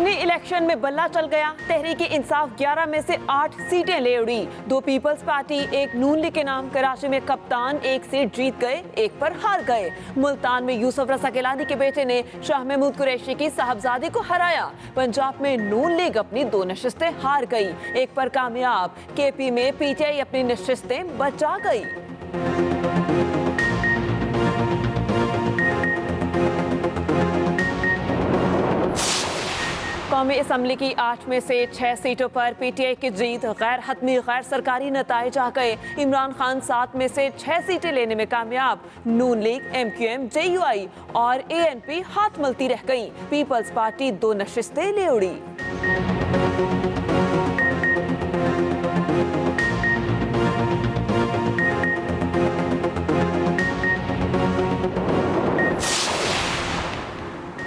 ضمنی الیکشن میں بلہ چل گیا. تحریک انصاف 11 میں سے 8 سیٹیں لے اڑی. 2 پیپلز پارٹی 1 نون لیگ کے نام. کراچی میں کپتان 1 سیٹ جیت گئے 1 پر ہار گئے. ملتان میں یوسف رضا گیلانی کے بیٹے نے شاہ محمود قریشی کی صاحبزادی کو ہرایا. پنجاب میں نون لیگ اپنی 2 نشستیں ہار گئی 1 پر کامیاب. کے پی میں پی ٹی آئی اپنی نشستیں بچا گئی. قومی اسمبلی کی 8 میں سے 6 سیٹوں پر پی ٹی آئی کی جیت. غیر حتمی غیر سرکاری نتائج آ گئے. عمران خان 7 میں سے 6 سیٹیں لینے میں کامیاب. Noon league, M Q M, J U I اور اے این پی ہاتھ ملتی رہ گئی. پیپلز پارٹی 2 نشستیں لے اڑی.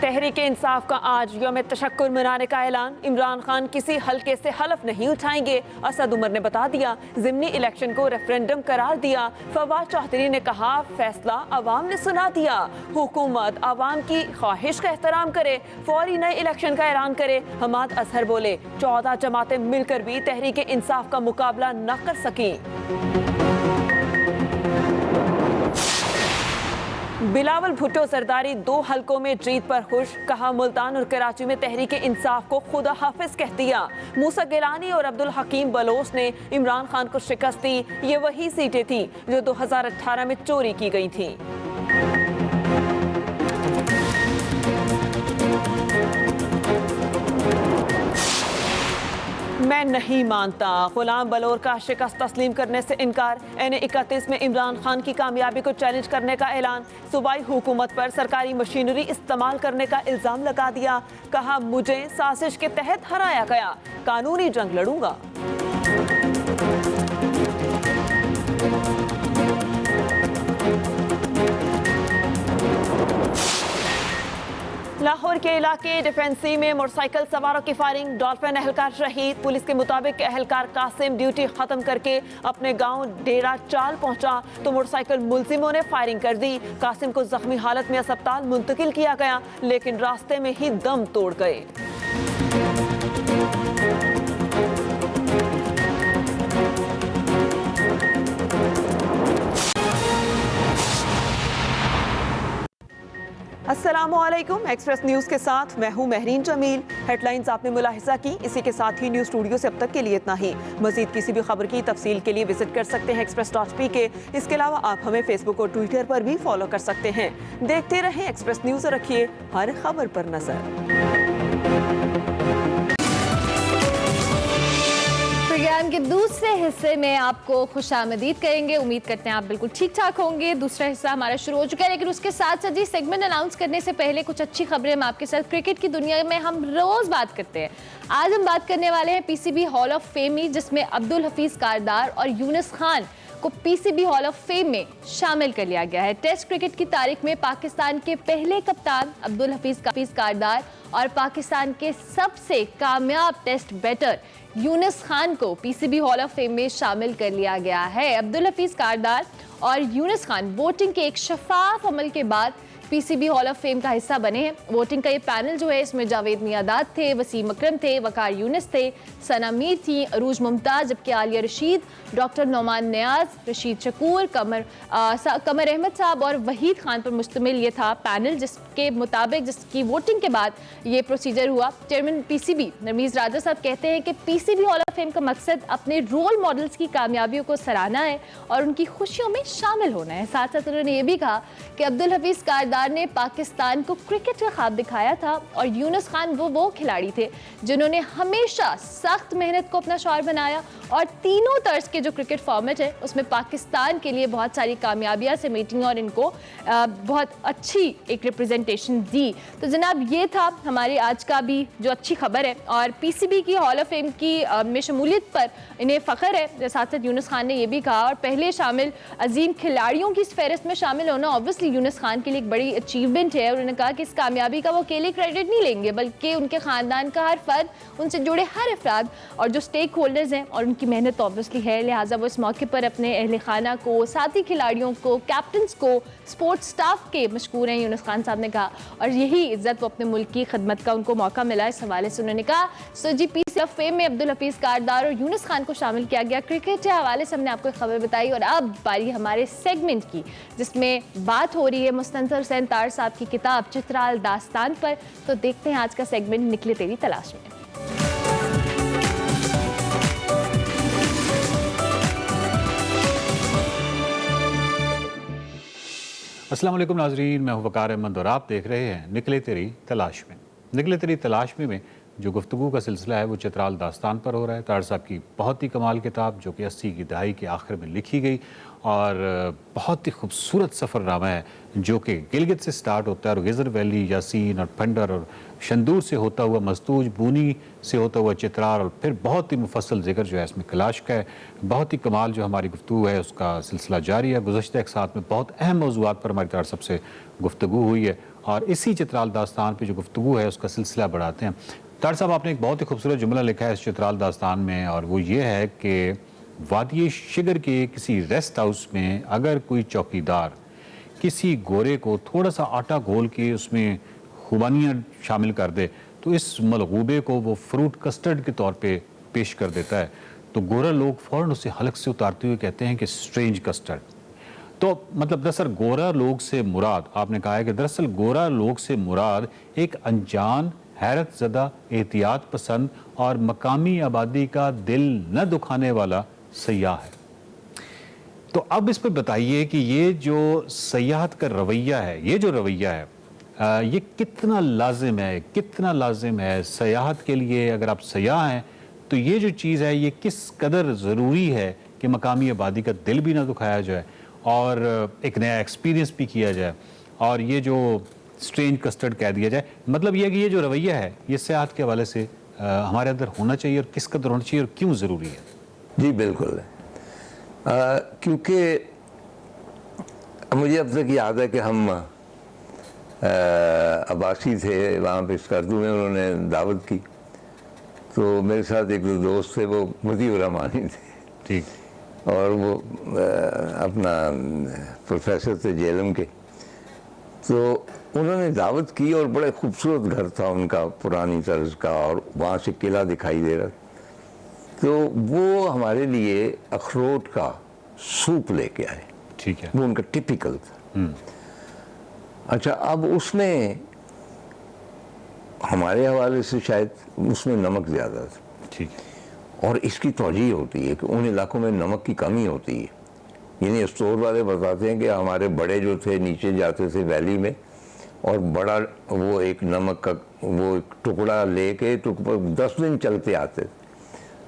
تحریک انصاف کا آج یوم تشکر منانے کا اعلان. عمران خان کسی حلقے سے حلف نہیں اٹھائیں گے. اسد عمر نے بتا دیا. ضمنی الیکشن کو ریفرنڈم قرار دیا. فواد چوہدری نے کہا فیصلہ عوام نے سنا دیا. حکومت عوام کی خواہش کا احترام کرے، فوری نئے الیکشن کا اعلان کرے. حماد اظہر بولے 14 جماعتیں مل کر بھی تحریک انصاف کا مقابلہ نہ کر سکیں. بلاول بھٹو زرداری 2 حلقوں میں جیت پر خوش. کہا ملتان اور کراچی میں تحریک انصاف کو خدا حافظ کہہ دیا. موسیٰ گیلانی اور عبدالحکیم بلوچ نے عمران خان کو شکست دی. یہ وہی سیٹیں تھیں جو 2018 میں چوری کی گئی تھیں. میں نہیں مانتا. غلام بلور کا شکست تسلیم کرنے سے انکار. N31 میں عمران خان کی کامیابی کو چیلنج کرنے کا اعلان. صوبائی حکومت پر سرکاری مشینری استعمال کرنے کا الزام لگا دیا. کہا مجھے سازش کے تحت ہرایا گیا، قانونی جنگ لڑوں گا. لاہور کے علاقے ڈیفنسی میں موٹر سائیکل سواروں کی فائرنگ. ڈالفن اہلکار شہید. پولیس کے مطابق اہلکار قاسم ڈیوٹی ختم کر کے اپنے گاؤں ڈیرا چال پہنچا تو موٹر سائیکل ملزموں نے فائرنگ کر دی. قاسم کو زخمی حالت میں اسپتال منتقل کیا گیا لیکن راستے میں ہی دم توڑ گئے. السلام علیکم. ایکسپریس نیوز کے ساتھ میں ہوں مہرین جمیل. ہیڈ لائنز آپ نے ملاحظہ کی. اسی کے ساتھ ہی نیوز اسٹوڈیو سے اب تک کے لیے اتنا ہی. مزید کسی بھی خبر کی تفصیل کے لیے وزٹ کر سکتے ہیں express.p کے. اس کے علاوہ آپ ہمیں فیس بک اور ٹویٹر پر بھی فالو کر سکتے ہیں. دیکھتے رہیں ایکسپریس نیوز اور رکھیے ہر خبر پر نظر. پروگرام کے دوسرے حصے میں آپ کو خوش آمدید کریں گے. امید کرتے ہیں آپ بالکل ٹھیک ٹھاک ہوں گے. دوسرا حصہ ہمارا شروع ہو چکا ہے لیکن اس کے ساتھ ساتھ جی سیگمنٹ اناؤنس کرنے سے پہلے کچھ اچھی خبریں ہم آپ کے ساتھ. کرکٹ کی دنیا میں ہم روز بات کرتے ہیں. آج ہم بات کرنے والے ہیں P C B hall of fame جس میں عبدالحفیظ کاردار اور یونس خان کو P C B hall of fame میں شامل کر لیا گیا ہے. ٹیسٹ کرکٹ کی تاریخ میں پاکستان کے پہلے کپتان عبدالحفیظ کاردار اور پاکستان کے سب سے کامیاب ٹیسٹ بیٹر یونس خان کو P C B hall of fame میں شامل کر لیا گیا ہے. عبدالحفیظ کاردار اور یونس خان ووٹنگ کے ایک شفاف عمل کے بعد P C B hall of fame کا حصہ بنے ہیں. ووٹنگ کا یہ پینل جو ہے اس میں جاوید میاداد تھے، وسیم اکرم تھے، وقار یونس تھے، ثنا میر تھیں، عروج ممتاز، جبکہ عالیہ رشید، ڈاکٹر نعمان نیاز، رشید شکور، قمر احمد صاحب اور وحید خان پر مشتمل یہ تھا پینل جس کے مطابق جس کی ووٹنگ کے بعد یہ پروسیجر ہوا. چیئرمین پی سی بی نرمیز راجہ صاحب کہتے ہیں کہ P C B hall of fame کا مقصد اپنے رول ماڈلز کی کامیابیوں کو سراہنا ہے اور ان کی خوشیوں میں شامل ہونا ہے. ساتھ ساتھ انہوں نے یہ بھی کہا کہ عبدالحفیظ کاردار نے پاکستان کو کرکٹ کا خواب دکھایا تھا اور یونس خان وہ کھلاڑی تھے جنہوں نے ہمیشہ سخت محنت کو اپنا شعار بنایا اور تینوں طرز کے جو کرکٹ فارمیٹ ہے اس میں پاکستان کے لیے بہت ساری کامیابیاں سمیٹیں اور ان کو بہت اچھی ایک ریپرزنٹیشن دی. تو جناب یہ تھا ہماری آج کا بھی جو اچھی خبر ہے اور پی سی بی کی ہال آف فیم کی میں شمولیت پر انہیں فخر ہے. ساتھ ساتھ یونس خان نے یہ بھی کہا اور پہلے شامل عظیم کھلاڑیوں کی اس فہرست میں شامل ہونا اوبویسلی یونس خان کے لیے ایک بڑی बड़ी अचीवमेंट है। उन्होंने कहा कि इस कामयाबी का वो अकेले क्रेडिट नहीं लेंगे, बल्कि उनके ख़ानदान का हर फर्द, उनसे जुड़े हर अफराद और जो स्टेक होल्डर्स हैं, और उनकी मेहनत ऑब्वियसली है। लिहाजा वो इस मौके पर अपने अहले खाना को, साथी खिलाड़ियों को, कैप्टन्स को, स्पोर्ट्स स्टाफ के मशकूर हैं, यूनुस खान साहब ने कहा। और यही इज्जत वो अपने मुल्क की खिदमत का उनको मौका मिला। इस हवाले से उन्होंने कहा CGPC ऑफ फेम में अब्दुल हफीज़ कारदार और यूनुस खान को शामिल किया गया। क्रिकेट के हवाले से हमने आपको एक खबर बताई, और अब बारी हमारे सेगमेंट की, जिसमें बात हो रही है मुस्तंसर हुसैन तार साहब की किताब चित्राल दास्तान पर। तो देखते हैं आज का सेगमेंट निकले तेरी तलाश में। अस्सलाम वालेकुम नाज़रीन, मैं हूं वकार अहमद और आप देख रहे हैं निकले तेरी तलाश में। निकले तेरी तलाश में जो गुफ्तगू का सिलसिला है वो चित्राल दास्तान पर हो रहा है। तार साहब की बहुत ही कमाल किताब, जो कि 80 की दहाई के आखिर में लिखी गई, और बहुत ही खूबसूरत सफ़रनामा है, जो कि गिलगित से स्टार्ट होता है और गिज़र वैली, यासीन और पंडर और शंदूर से होता हुआ मस्तूज, बूनी से होता हुआ चित्राल, और फिर बहुत ही मुफस्सल जिक्र जो है इसमें कलाश का है। बहुत ही कमाल जो हमारी गुफ्तगू है उसका सिलसिला जारी है। गुज़श्ता एक साथ में बहुत अहम मौज़ूआत पर हमारी तार सबसे गुफ्तगू हुई है, और इसी चित्राल दास्तान पर जो गुफ्तगू है उसका सिलसिला बढ़ाते हैं। तार साहब, आपने एक बहुत ही खूबसूरत जुमला लिखा है इस चित्राल दास्तान में, और वो ये है कि वादी शिगर के किसी रेस्ट हाउस में अगर कोई चौकीदार किसी गोरे को थोड़ा सा आटा घोल के उसमें खुबानियाँ शामिल कर दे, तो इस मलगूबे को वो फ्रूट कस्टर्ड के तौर पे पेश कर देता है, तो गोरा लोग फ़ौरन उसे हलक से उतारते हुए कहते हैं कि स्ट्रेंज कस्टर्ड। तो मतलब दरअसल गोरा लोग से मुराद, आपने कहा है कि दरअसल गोरा लोग से मुराद एक अनजान, हैरत ज़दा, एहतियात पसंद और मकामी आबादी का दिल न दुखाने वाला सयाह है। तो अब इस पर बताइए कि ये जो सयाहत का रवैया है, ये जो रवैया है, ये कितना लाजिम है, कितना लाजिम है सयाहत के लिए? अगर आप सयाह हैं तो ये जो चीज़ है ये किस कदर ज़रूरी है कि मकामी आबादी का दिल भी ना दुखाया जाए और एक नया एक्सपीरियंस भी किया जाए, और ये जो स्ट्रेंज कस्टर्ड कह दिया जाए। मतलब ये कि ये जो रवैया है ये सयाहत के हवाले से हमारे अंदर होना चाहिए, और किस कदर होना चाहिए और क्यों ज़रूरी है? जी बिल्कुल, क्योंकि मुझे अब तक याद है कि हम अब्बासी थे, वहाँ पे स्कर्दू में उन्होंने दावत की, तो मेरे साथ एक दो दोस्त थे, वो मतीउर रहमानी थे, ठीक, और वो अपना प्रोफेसर थे जेलम के। तो उन्होंने दावत की और बड़े खूबसूरत घर था उनका, पुरानी तर्ज का, और वहाँ से किला दिखाई दे रहा। तो वो हमारे लिए अखरोट का सूप लेके आए, ठीक है, वो उनका टिपिकल था। अच्छा, अब उसमें हमारे हवाले से शायद उसमें नमक ज़्यादा था, ठीक है, और इसकी तौजीह होती है कि उन इलाकों में नमक की कमी होती है। यानी स्टोर वाले बताते हैं कि हमारे बड़े जो थे नीचे जाते थे वैली में, और बड़ा वो एक नमक का वो एक टुकड़ा लेके 10 दिन चलते आते थे।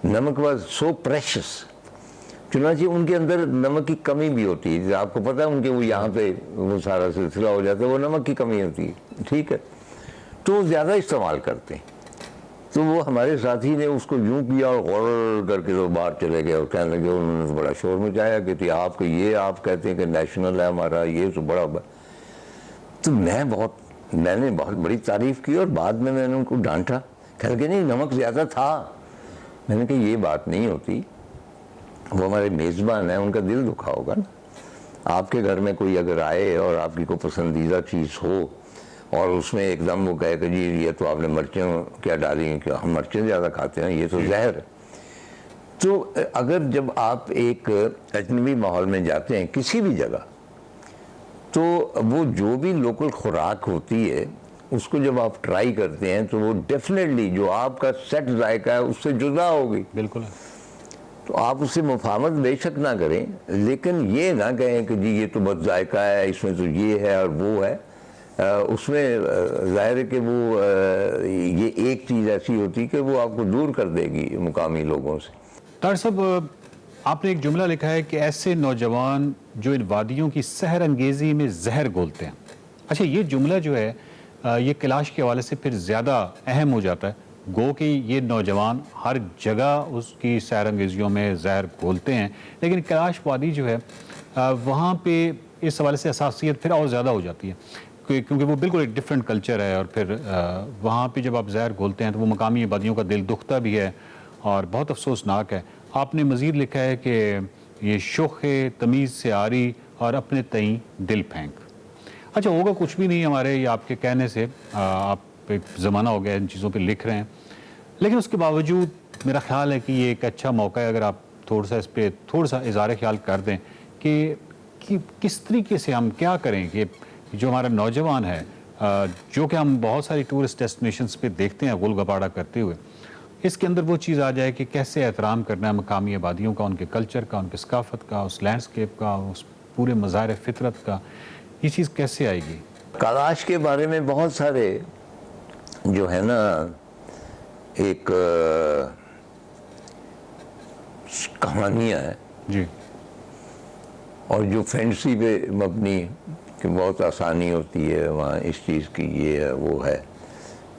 नमक वाज सो प्रेशियस, चुनांचे उनके अंदर नमक की कमी भी होती है। आपको पता है उनके वो यहाँ पे वो सारा सिलसिला हो जाता है, वो नमक की कमी होती है, ठीक है, तो ज़्यादा इस्तेमाल करते हैं। तो वो हमारे साथी ने उसको यूँ किया और गौर करके तो बाहर चले गए, और कहने लगे, उन्होंने तो बड़ा शोर मचाया कि आपको ये आप कहते हैं कि नेशनल है हमारा, ये तो बड़ा। तो मैंने बहुत बड़ी तारीफ़ की, और बाद में मैंने उनको डांटा, कह लगे नहीं नमक ज़्यादा था। मैंने कहा ये बात नहीं होती, वो हमारे मेज़बान हैं, उनका दिल दुखा होगा ना। आपके घर में कोई अगर आए और आपकी कोई पसंदीदा चीज़ हो और उसमें एकदम वो कहे कि जी ये तो आपने मिर्चें क्या डाली हैं, क्या हम मिर्चें ज़्यादा खाते हैं, ये तो जहर है। तो अगर जब आप एक अजनबी माहौल में जाते हैं किसी भी जगह, तो वो जो भी लोकल खुराक होती है उसको जब आप ट्राई करते हैं तो वो डेफिनेटली जो आपका सेट जायका है उससे जुदा होगी। बिल्कुल। तो आप उससे मुफाहमत बेशक ना करें, लेकिन ये ना कहें कि जी ये तो बद जायका है, इसमें तो ये है और वो है। उसमें ज़ाहिर है कि वो ये एक चीज़ ऐसी होती कि वो आपको दूर कर देगी मुकामी लोगों से। तार साहब, आपने एक जुमला लिखा है कि ऐसे नौजवान जो इन वादियों की सहर अंगेज़ी में जहर घोलते हैं। अच्छा, ये जुमला जो है ये कैलाश के हवाले से फिर ज़्यादा अहम हो जाता है, गो कि ये नौजवान हर जगह उसकी सैर अंगेजियों में जहर घोलते हैं, लेकिन कैलाश वादी जो है वहाँ पे इस हवाले से हसासियत फिर और ज़्यादा हो जाती है। क्योंकि वो बिल्कुल एक डिफरेंट कल्चर है, और फिर वहाँ पे जब आप जहर घोलते हैं तो वो मकामी आबादियों का दिल दुखता भी है और बहुत अफसोसनाक है। आपने मज़ीद लिखा है कि ये शोखे तमीज़ से आरी और अपने तई दिल फेंक। अच्छा, होगा कुछ भी नहीं हमारे ये आपके कहने से, आप एक ज़माना हो गया इन चीज़ों पे लिख रहे हैं, लेकिन उसके बावजूद मेरा ख्याल है कि ये एक अच्छा मौका है अगर आप थोड़ा सा इस पर थोड़ा सा इज़हार ख्याल कर दें कि किस तरीके से हम क्या करें कि जो हमारा नौजवान है, जो कि हम बहुत सारी टूरिस्ट डेस्टिनेशंस पे देखते हैं गुल गपाड़ा करते हुए, इसके अंदर वो चीज़ आ जाए कि कैसे एहतराम करना है मकामी आबादियों का, उनके कल्चर का, उनकी सकाफत का, उस लैंडस्केप का, उस पूरे मज़ार फितरत का, ये चीज़ कैसे आएगी? कैलाश के बारे में बहुत सारे जो है ना एक कहानियाँ हैं जी और जो फैंसी पे मबनी कि बहुत आसानी होती है वहाँ इस चीज़ की, ये है वो है,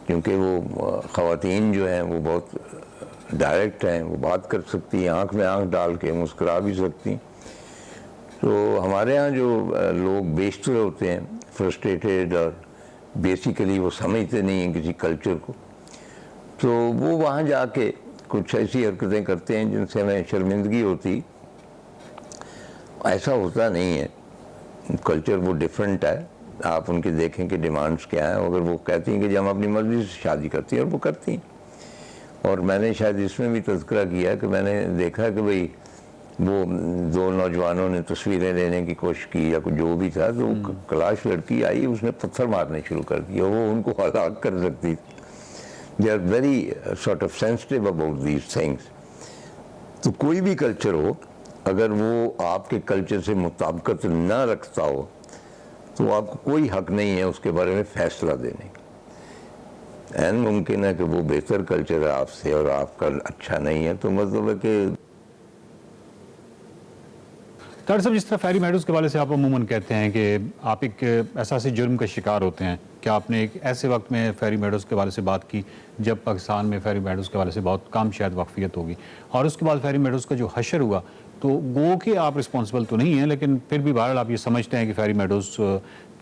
क्योंकि वो ख़वातीन जो हैं वो बहुत डायरेक्ट हैं, वो बात कर सकती हैं, आँख में आँख डाल के मुस्कुरा भी सकती। तो हमारे यहाँ जो लोग बेशतर होते हैं फ्रस्ट्रेटेड और बेसिकली वो समझते नहीं हैं किसी कल्चर को, तो वो वहाँ जाके कुछ ऐसी हरकतें करते हैं जिनसे हमें शर्मिंदगी होती। ऐसा होता नहीं है, कल्चर वो डिफरेंट है। आप उनके देखें कि डिमांड्स क्या हैं, अगर वो कहती हैं कि जब हम अपनी मर्ज़ी से शादी करती हैं और वो करती हैं। और मैंने शायद इसमें भी तज़किरा किया कि मैंने देखा कि भाई वो दो नौजवानों ने तस्वीरें लेने की कोशिश की या कुछ जो भी था, तो कैलाश लड़की आई, उसने पत्थर मारने शुरू कर दिए, वो उनको हलाक कर सकती थी। They are very sort of sensitive about these things. तो कोई भी कल्चर हो, अगर वो आपके कल्चर से मुताबिकत ना रखता हो तो आपको कोई हक नहीं है उसके बारे में फ़ैसला देने का। एन मुमकिन है कि वो बेहतर कल्चर है आपसे और आपका अच्छा नहीं है, तो मतलब है कि डॉक्टर साहब, जिस तरह फेरी मेडोज़ के वाले से आप अमूमन कहते हैं कि आप एक ऐसा से जुर्म का शिकार होते हैं, क्या आपने एक ऐसे वक्त में फेरी मेडोज़ के वाले से बात की जब पाकिस्तान में फेरी मेडोज़ के वाले से बहुत कम शायद वाकफियत होगी, और उसके बाद फेरी मेडोज़ का जो हशर हुआ, तो गो कि आप रिस्पॉन्सिबल तो नहीं हैं, लेकिन फिर भी बहरहाल आप ये समझते हैं कि फेरी मेडोज़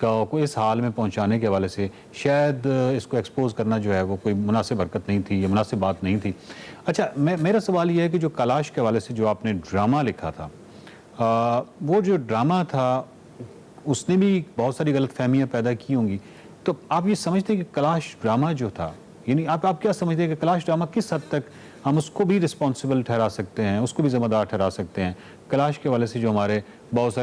को इस हाल में पहुंचाने के हवाले से शायद इसको एक्सपोज करना जो है वो कोई मुनासिब हरकत नहीं थी, या मुनासिब बात नहीं थी। अच्छा, मेरा सवाल ये है कि जो कैलाश के हवाले से जो आपने ड्रामा लिखा था, वो जो ड्रामा था उसने भी बहुत सारी गलत फहमियाँ पैदा की होंगी, तो आप ये समझते हैं कि कैलाश ड्रामा जो था, यानी आप क्या समझते हैं कि कैलाश ड्रामा किस हद तक हम उसको भी रिस्पॉन्सिबल ठहरा सकते हैं, उसको भी ज़िम्मेदार ठहरा सकते हैं? कैलाश के हवाले से जो हमारे बहुत सारे